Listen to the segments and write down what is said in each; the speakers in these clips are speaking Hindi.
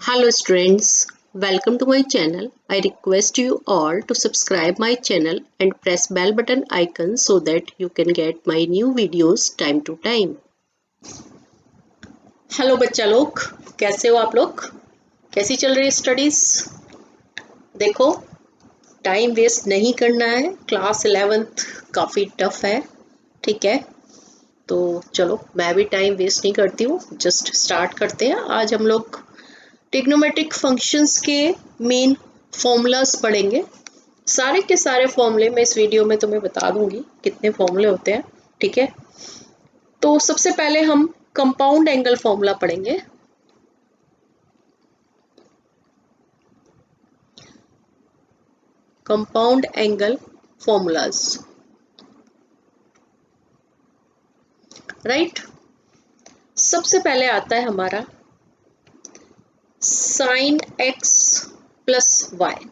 Hello students, welcome to my channel. I request you all to subscribe my channel and press bell button icon so that you can get my new videos time to time. Hello बच्चा लोग, कैसे हो आप लोग? कैसी चल रही है स्टडीज? देखो, टाइम वेस्ट नहीं करना है। क्लास 11th काफ़ी टफ है, ठीक है? तो चलो, मैं भी टाइम वेस्ट नहीं करती हूँ, जस्ट स्टार्ट करते हैं। आज हम लोग ट्रिग्नोमेट्रिक फंक्शंस के मेन फॉर्मूलाज पढ़ेंगे। सारे के सारे फॉर्मूले मैं इस वीडियो में तुम्हें बता दूंगी कितने फॉर्मूले होते हैं, ठीक है? तो सबसे पहले हम कंपाउंड एंगल फॉर्मूला पढ़ेंगे। Compound angle formulas, right? सबसे पहले आता है हमारा sine x plus y,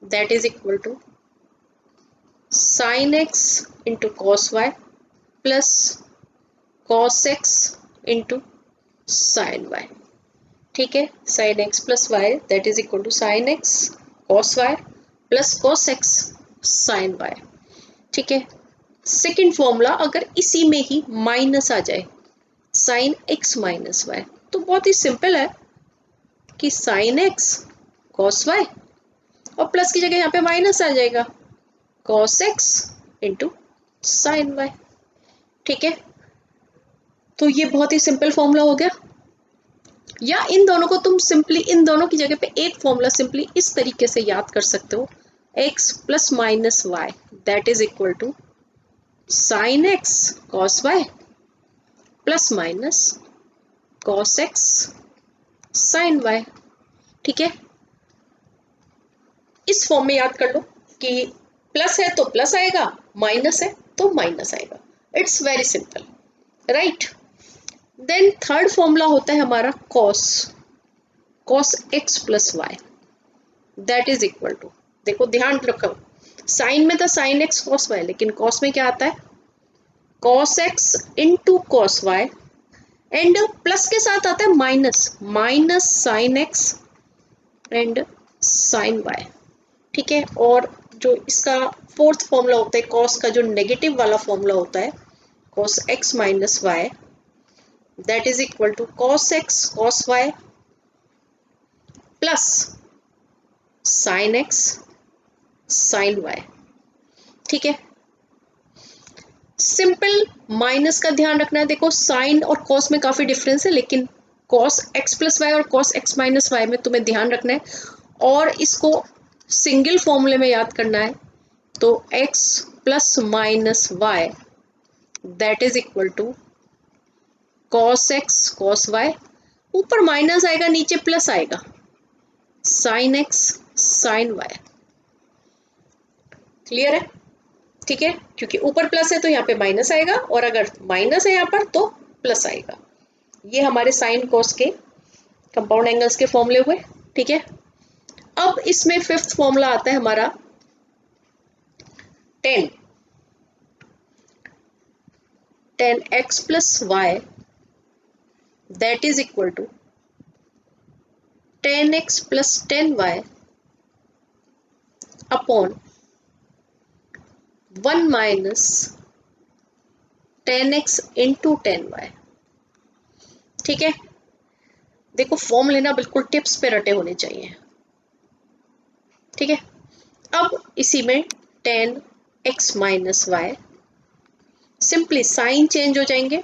that is equal to sine x into cos y plus cos x into sine y, ठीक है? Sine x plus y that is equal to sine x cos y plus cos x sine y, ठीक है? सेकेंड फॉर्मूला, अगर इसी में ही माइनस आ जाए, साइन एक्स माइनस वाई, तो बहुत ही सिंपल है कि साइन एक्स कॉस वाई और प्लस की जगह यहाँ पे माइनस आ जाएगा, cos x into sine y, ठीक है? तो ये बहुत ही सिंपल फॉर्मूला हो गया। या इन दोनों को तुम सिंपली, इन दोनों की जगह पे एक फॉर्मूला सिंपली इस तरीके से याद कर सकते हो, x plus minus y that is equal to sine x cos y plus minus cos x sine y, ठीक है? इस फॉर्म में याद कर लो कि प्लस है तो प्लस आएगा, माइनस है तो माइनस आएगा। It's very simple, right? Then third formula होता है हमारा cos x plus y that is equal to, देखो ध्यान रखो, साइन में था साइन एक्स कॉस वाई, लेकिन कॉस में क्या आता है, cos x into cos y, and plus के साथ आता है minus sine x and sine y, ठीक है? और जो इसका फोर्थ फॉर्मूला होता है कॉस का, जो नेगेटिव वाला फॉर्मूला होता है cos x minus y that is equal to cos x cos y plus sine x sine y, ठीक है? सिंपल माइनस का ध्यान रखना है। देखो, साइन और कॉस में काफी डिफरेंस है, लेकिन कॉस एक्स प्लस वाई और कॉस एक्स माइनस वाई में तुम्हें ध्यान रखना है और इसको सिंगल फॉर्मूले में याद करना है। तो x plus minus y that is equal to cos x cos y, ऊपर माइनस आएगा नीचे प्लस आएगा, sine x sine y, clear है? ठीक है, क्योंकि ऊपर प्लस है तो यहाँ पे माइनस आएगा और अगर माइनस है यहाँ पर तो प्लस आएगा। ये हमारे साइन कॉस के कंपाउंड एंगल्स के फॉर्मूले हुए, ठीक है? अब इसमें फिफ्थ फॉर्मूला आता है हमारा tan x plus y that is equal to tan x plus tan y upon 1 minus tan x into tan y, ठीक है? देखो, फॉर्म लेना बिल्कुल टिप्स पे रटे होने चाहिए, ठीक है? अब इसी में tan x minus y, simply sign change हो जाएंगे,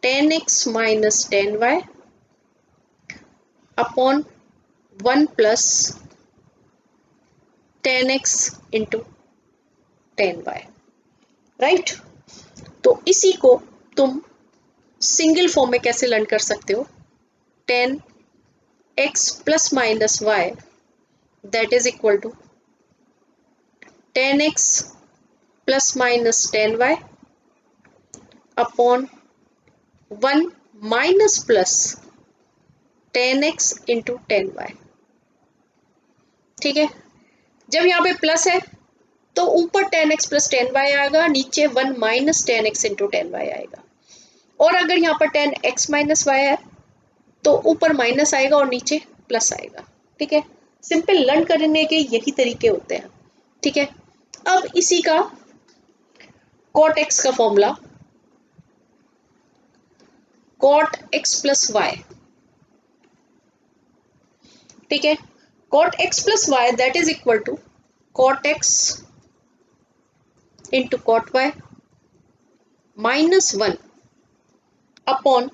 tan x minus tan y upon 1 plus tan x into tan y, right? तो इसी को तुम सिंगल फॉर्म में कैसे लर्न कर सकते हो, tan x plus minus y that is equal to tan x plus minus tan y upon 1 minus plus tan x into tan y, ठीक है? जब यहाँ पे प्लस है तो ऊपर tan x plus tan y आएगा, नीचे 1 minus tan x into tan y आएगा। और अगर यहाँ पर टेन एक्स माइनस वाई है तो ऊपर माइनस आएगा और नीचे प्लस आएगा। ठीक है, सिंपल लर्न करने के यही तरीके होते हैं। ठीक है, अब इसी का कॉट एक्स का formula, cot x plus y. ठीक है, cot x plus y that is equal to cot x into cot y -1 upon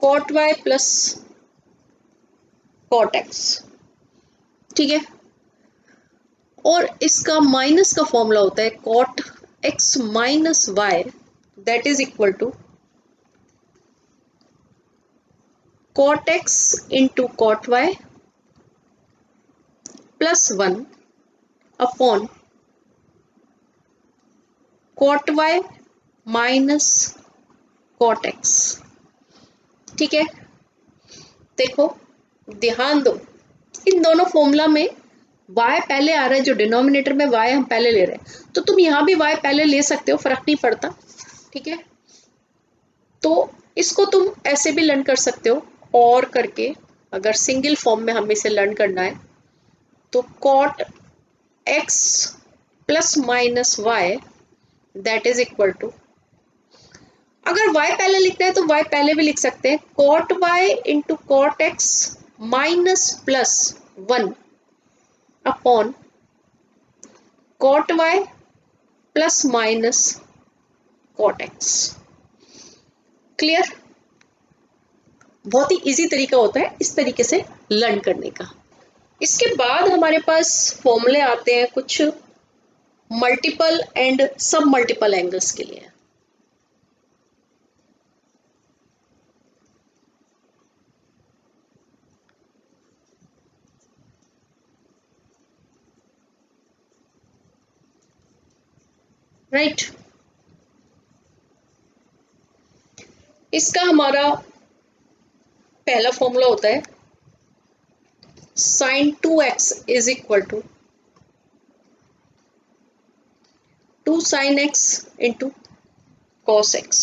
cot y plus cot x. ठीक है, और इसका माइनस का फॉर्मूला होता है cot x minus y that is equal to cot x into cot y +1 upon cot y minus cot x. ठीक है, देखो ध्यान दो, इन दोनों फॉर्मूला में y पहले आ रहा है, जो डिनोमिनेटर में y हम पहले ले रहे हैं, तो तुम यहां भी y पहले ले सकते हो, फर्क नहीं पड़ता। ठीक है, तो इसको तुम ऐसे भी लर्न कर सकते हो, और करके अगर सिंगल फॉर्म में हमें इसे लर्न करना है तो cot x plus minus y that is equal to, अगर y पहले लिखना है तो y पहले भी लिख सकते हैं, cot y into cot x -+1 upon cot y plus minus cot x. Clear? बहुत ही इजी तरीका होता है इस तरीके से लर्न करने का। इसके बाद हमारे पास फॉर्मूले आते हैं कुछ मल्टीपल एंड सब मल्टीपल एंगल्स के लिए। राइट, इसका हमारा पहला फॉर्मूला होता है sin 2x is equal to 2 sin x into cos x।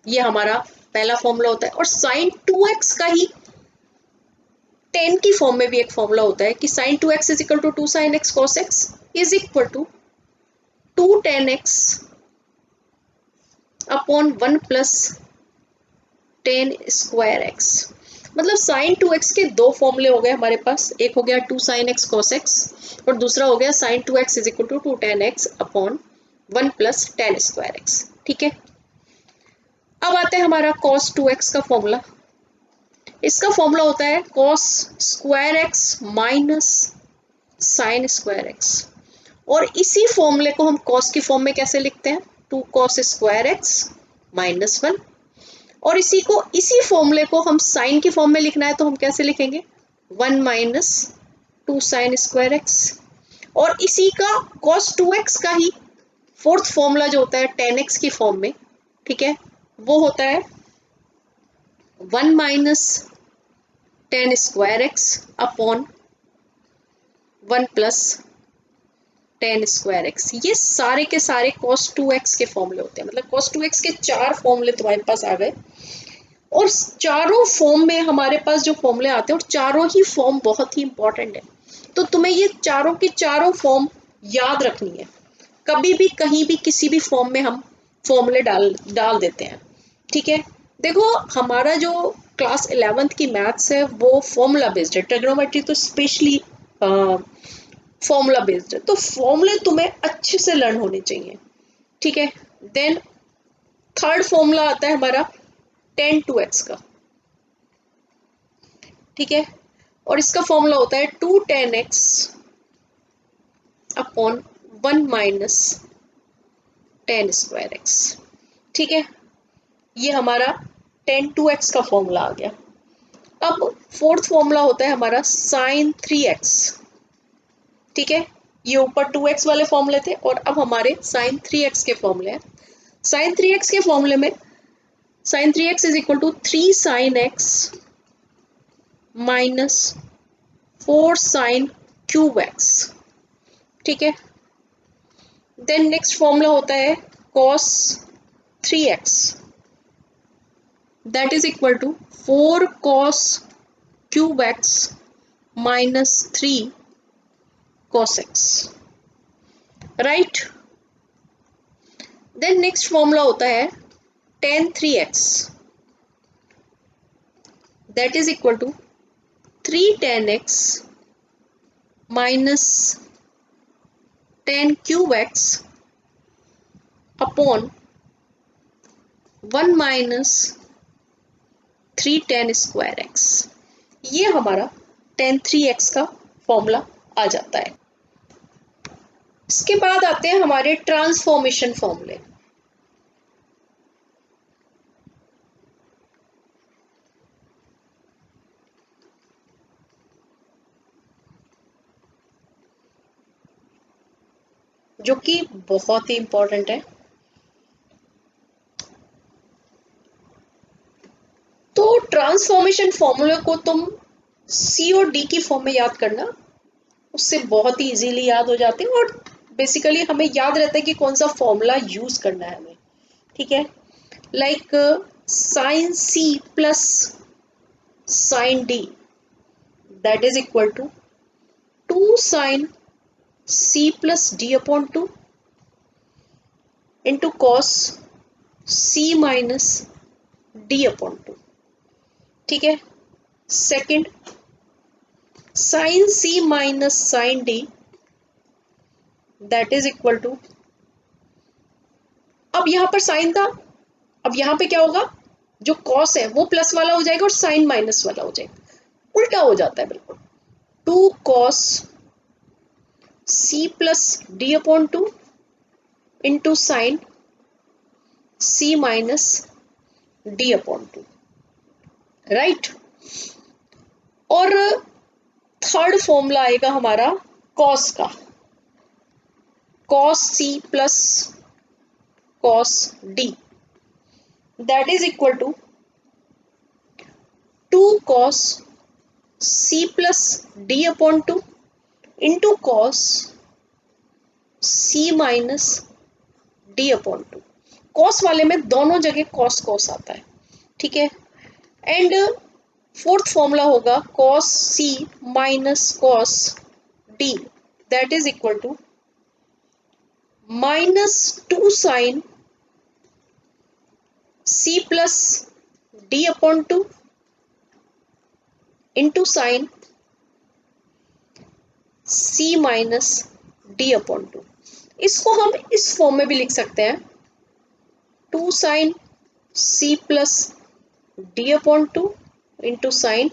ये हमारा पहला फॉर्मूला होता है, और sin 2x का ही 10 की फॉर्म में भी एक फॉर्मूला होता है कि sin 2x is equal to 2 sin x cos x is equal to 2 tan x upon 1 plus tan square x। मतलब sin 2x के दो फॉर्मूले हो गए हमारे पास, एक हो गया 2 sin x cos x और दूसरा हो गया sin 2x is equal to 2 tan x upon 1 plus tan square x। ठीक है, अब आता है हमारा cos 2x का फॉर्मूला। इसका फॉर्मूला होता है cos square x minus sine square x, और इसी फॉर्मूले को हम cos की फॉर्म में कैसे लिखते हैं, 2 cos स्क्वायर x -1, और इसी फॉर्मूले को हम साइन की फॉर्म में लिखना है तो हम कैसे लिखेंगे, 1 माइनस 2 साइन स्क्वायर एक्स, और इसी का cos 2x का ही फोर्थ फॉर्मूला जो होता है tan x की फॉर्म में, ठीक है, वो होता है 1 minus tan square x upon 1 plus tan square x. ये सारे के सारे cos 2x के फॉर्मूले होते हैं, मतलब cos 2x के 4 फॉर्मूले तुम्हारे पास आ गए, और चारों फॉर्म में हमारे पास जो फॉर्मूले आते हैं और चारों ही फॉर्म बहुत ही इंपॉर्टेंट है, तो तुम्हें ये चारों की चारों फॉर्म याद रखनी है। कभी भी कहीं भी किसी भी फॉर्म में हम फॉर्मूले डाल देते हैं। ठीक है, देखो हमारा जो क्लास 11th की मैथ्स है वो फॉर्मूला बेस्ड है, ट्रिग्नोमेट्री तो स्पेशली फॉर्मूला बेस्ड है, तो फॉर्मूले तुम्हें अच्छे से लर्न होने चाहिए। ठीक है, देन थर्ड फॉर्मूला आता है हमारा tan 2x का। ठीक है, और इसका फॉर्मूला होता है 2 tan x upon 1 minus tan square x। ठीक है, ये हमारा tan 2x का फॉर्मूला आ गया। अब फोर्थ फॉर्मूला होता है हमारा sin 3x। ठीक है, ये ऊपर 2x वाले फॉर्मूले थे और अब हमारे sin 3x के फॉर्मूले हैं। sin 3x के फॉर्मूले में sin 3x is equal to 3 sin x minus 4 sin cube x। ठीक है, देन नेक्स्ट फॉर्मूला होता है cos 3x that is equal to 4 cos cube x minus 3 cos x, right. Then next formula होता है tan 3x, that is equal to 3 tan x minus tan cube x upon 1 minus 3 tan square x। ये हमारा tan 3x का फॉर्मूला आ जाता है। इसके बाद आते हैं हमारे ट्रांसफॉर्मेशन फॉर्मूले। जो कि बहुत ही इंपॉर्टेंट है। तो ट्रांसफॉर्मेशन फॉर्मूले को तुम सी और डी की फॉर्म में याद करना, उससे बहुत ही इजीली याद हो जाते हैं और बेसिकली हमें याद रहता है कि कौन सा फॉर्मूला यूज करना है हमें, ठीक है। Like sine C plus sine D that is equal to 2 sine C plus D upon 2 into cos C minus D upon 2, ठीक है। Second sine C minus sine D that is equal to, अब यहां पर साइन था, अब यहां पे क्या होगा, जो कॉस है वो प्लस वाला हो जाएगा और साइन माइनस वाला हो जाएगा, उल्टा हो जाता है बिल्कुल। 2 cos C plus D upon 2 into sine C minus D upon 2, right. और थर्ड फॉर्मूला आएगा हमारा कॉस का, cos C plus cos D that is equal to 2 cos C plus D upon 2 into cos C minus D upon 2। Cos वाले में दोनों जगह कॉस कॉस आता है, ठीक है। एंड फोर्थ फॉर्मूला होगा cos C minus cos D that is equal to minus 2 sine C plus D upon 2 into sine C minus D upon 2। इसको हम इस फॉर्म में भी लिख सकते हैं 2 sine C plus D upon 2 into sine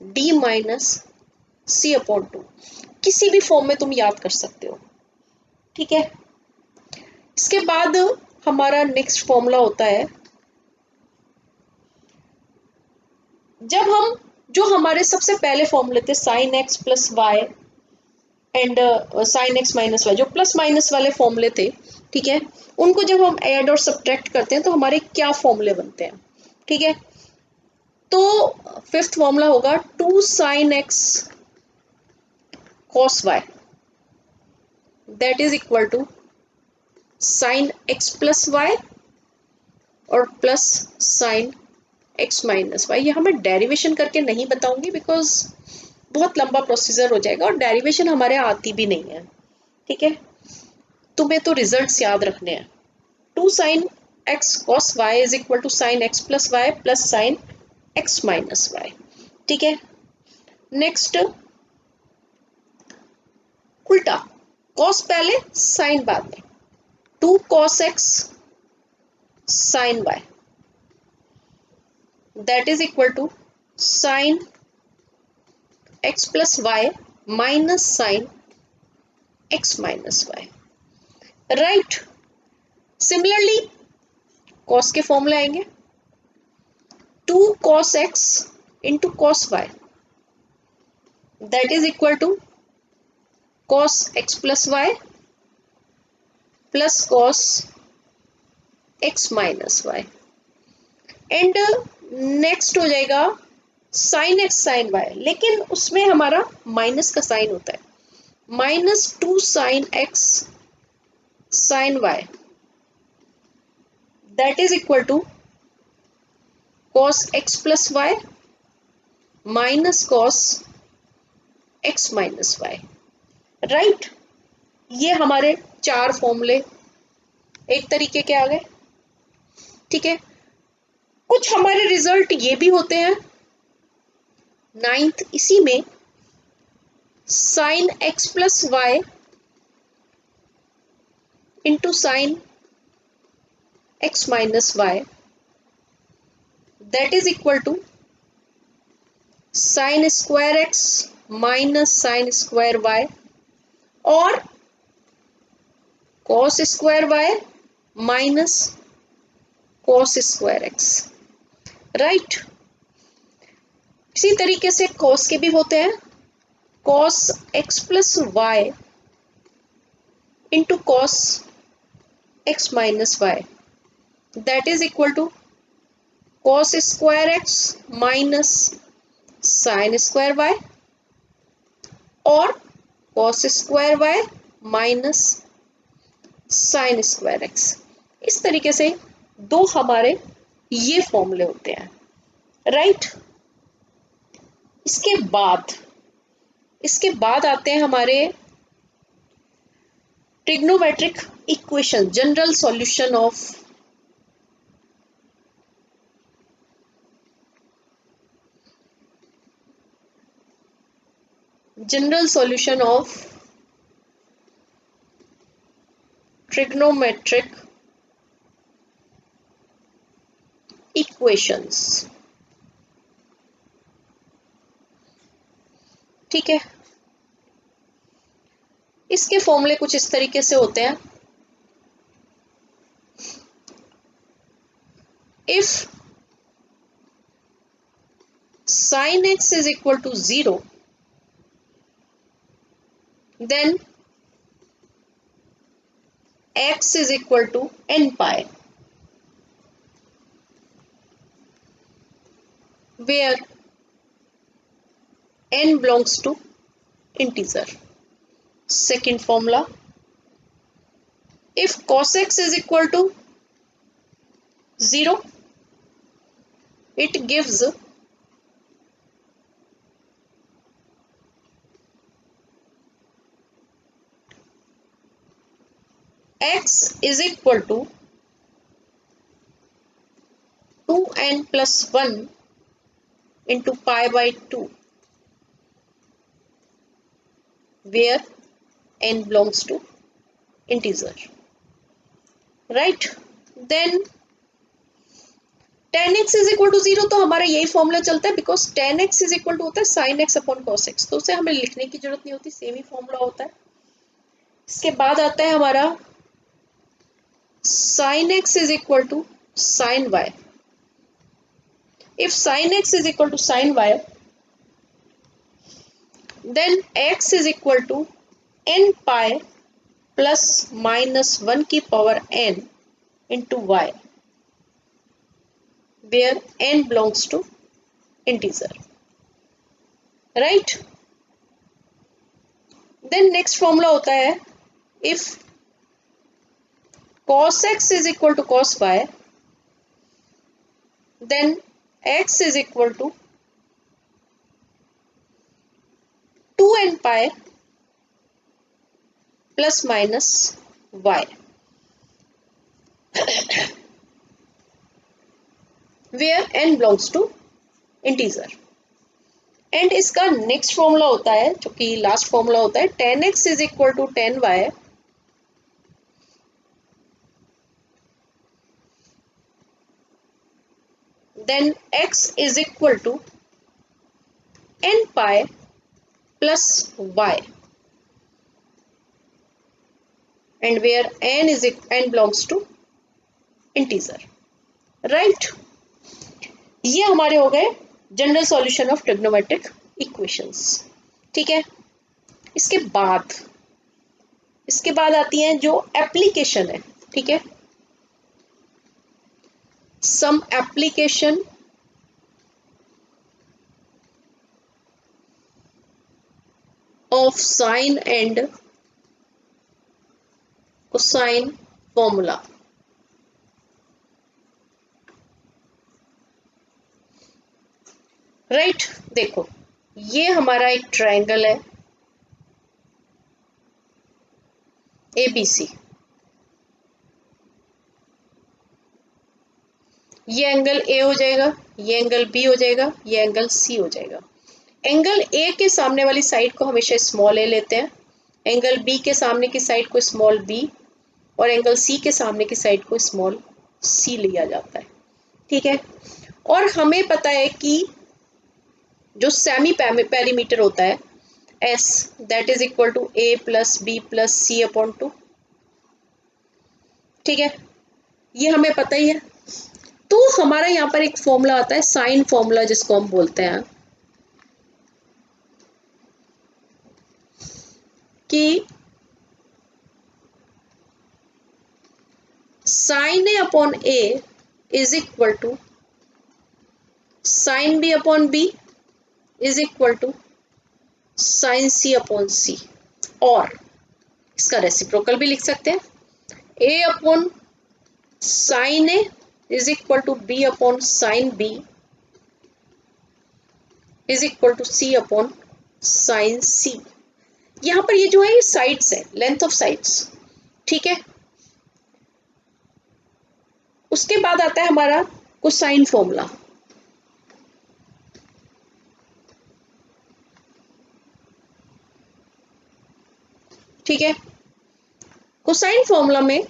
D minus C upon 2। किसी भी फॉर्म में तुम याद कर सकते हो, ठीक है। इसके बाद हमारा नेक्स्ट फॉर्मूला होता है, जब हम जो हमारे सबसे पहले फॉर्मूले थे sine x plus y and sine x minus y, जो प्लस माइनस वाले फॉर्मूले थे, ठीक है, उनको जब हम ऐड और सब्ट्रैक्ट करते हैं तो हमारे क्या फॉर्मूले बनते हैं, ठीक है। तो फिफ्थ फॉर्मूला होगा 2 sine x cos Y that is equal to sine x plus Y और plus sine x minus Y. यहाँ मैं डेरिवेशन करके नहीं बताऊंगी बिकॉज बहुत लंबा प्रोसीजर हो जाएगा और डेरिवेशन हमारे आती भी नहीं है, ठीक है। तुम्हें तो रिजल्ट्स याद रखने हैं। 2 sine x cos y is equal to sine x plus y plus sine x minus y, ठीक है। नेक्स्ट उल्टा, कॉस पहले साइन बाद में, 2 cos x sin y that is equal to sin x plus y minus sin x minus y, right। Similarly cos के फॉर्मूले आएंगे 2 cos x into cos y that is equal to cos x plus y plus cos x minus y and next हो जाएगा साइन एक्स साइन वाई, लेकिन उसमें हमारा माइनस का साइन होता है, minus 2 sine x sine y that is equal to cos x plus y minus cos x minus y, right. ये हमारे 4 फॉर्मूले एक तरीके के आ गए, ठीक है। कुछ हमारे रिजल्ट ये भी होते हैं 9th, इसी में sine x plus y into sine x minus y that is equal to sine square x minus sine square y और cos square y minus cos square x, right. इसी तरीके से cos के भी होते हैं, cos x plus y into cos x minus y that is equal to cos square x minus sine square y और cos square y minus sine square x। इस तरीके से 2 हमारे ये फॉर्मूले होते हैं, राइट। इसके बाद आते हैं हमारे trigonometric equation, general solution of trigonometric equations, ठीक है। इसके फॉर्मूले कुछ इस तरीके से होते हैं, if sin x is equal to 0 then x is equal to n pi, where n belongs to integer. Second formula, if cos x is equal to 0 it gives x is equal to 2n plus 1 into pi by 2, where n belongs to integer, right। then tan x is equal to 0, तो हमारा यही फॉर्मूला चलता है, because tan x is equal to होता है sin x upon cos x, तो उसे हमें लिखने की जरूरत नहीं होती, सेम ही फॉर्मूला होता है। इसके बाद आता है हमारा sin x is equal to sin y, if sin x is equal to sin y then x is equal to n pi plus minus 1 की power n into y, where n belongs to integer, right। then next formula होता है, if cos x is equal to cos y then x is equal to 2n pi plus minus y, where n belongs to integer। And इसका नेक्स्ट फॉर्मूला होता है, जो कि लास्ट फॉर्मूला होता है, tan x is equal to tan y then x is equal to n pi plus y, and where n belongs to integer, right। ये हमारे हो गए general solution of trigonometric equations, ठीक है। इसके बाद आती हैं जो एप्लीकेशन है, ठीक है। Some application of sine and cosine formula, right. देखो ये हमारा एक ट्रायंगल है ABC, ये एंगल A हो जाएगा, ये एंगल B हो जाएगा, ये एंगल C हो जाएगा। एंगल A के सामने वाली साइड को हमेशा स्मॉल a लेते हैं, एंगल B के सामने की साइड को स्मॉल b, और एंगल C के सामने की साइड को स्मॉल c लिया जाता है। ठीक है, और हमें पता है कि जो सेमी पेरीमीटर होता है S, that is equal to a plus B plus C upon 2। ठीक है, ये हमें पता ही है। तो हमारा यहाँ पर एक फॉर्मूला आता है साइन फॉर्मूला, जिसको हम बोलते हैं कि sine A upon A is equal to sine B upon B is equal to sine C upon C, और इसका रेसिप्रोकल भी लिख सकते हैं, A upon sine A is equal to B upon sine B is equal to C upon sine C. यहां पर ये जो है ये साइड्स है, लेंथ ऑफ साइड्स। ठीक है, उसके बाद आता है हमारा कोसाइन फॉर्मूला। ठीक है, कोसाइन फॉर्मूला में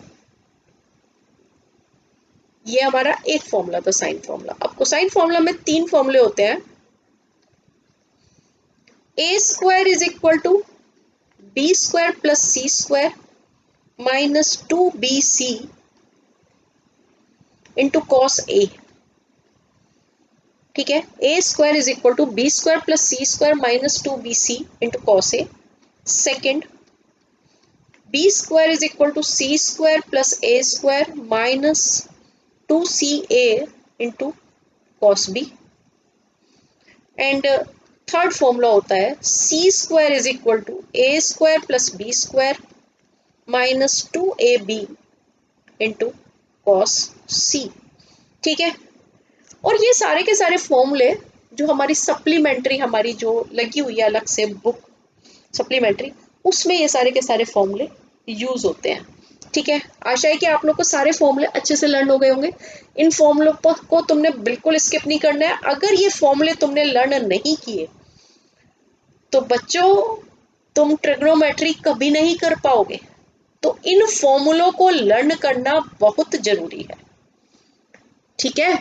ये हमारा एक फॉर्मूला था साइन फॉर्मूला। अब कोसाइन फॉर्मूला में तीन फॉर्मूले होते हैं, A square is equal to B square plus C square minus 2bc into cos A. ठीक है, A square is equal to B square plus C square minus 2bc into cos A. Second, B square is equal to C square plus A square minus 2ca into cos B. And third formula होता है C square is equal to A square plus B square minus 2ab into cos C. ठीक है, और ये सारे के सारे फॉर्मूले जो हमारी सप्लीमेंट्री, हमारी जो लगी हुई है अलग से बुक सप्लीमेंट्री, उसमें ये सारे के सारे फॉर्मूले यूज होते हैं। ठीक है, आशा है कि आप लोग को सारे फॉर्मूले अच्छे से लर्न हो गए होंगे। इन फॉर्मूलों को तुमने बिल्कुल स्किप नहीं करना है। अगर ये फॉर्मूले तुमने लर्न नहीं किए तो बच्चों तुम ट्रिग्नोमेट्री कभी नहीं कर पाओगे। तो इन फॉर्मूलों को लर्न करना बहुत जरूरी है। ठीक है,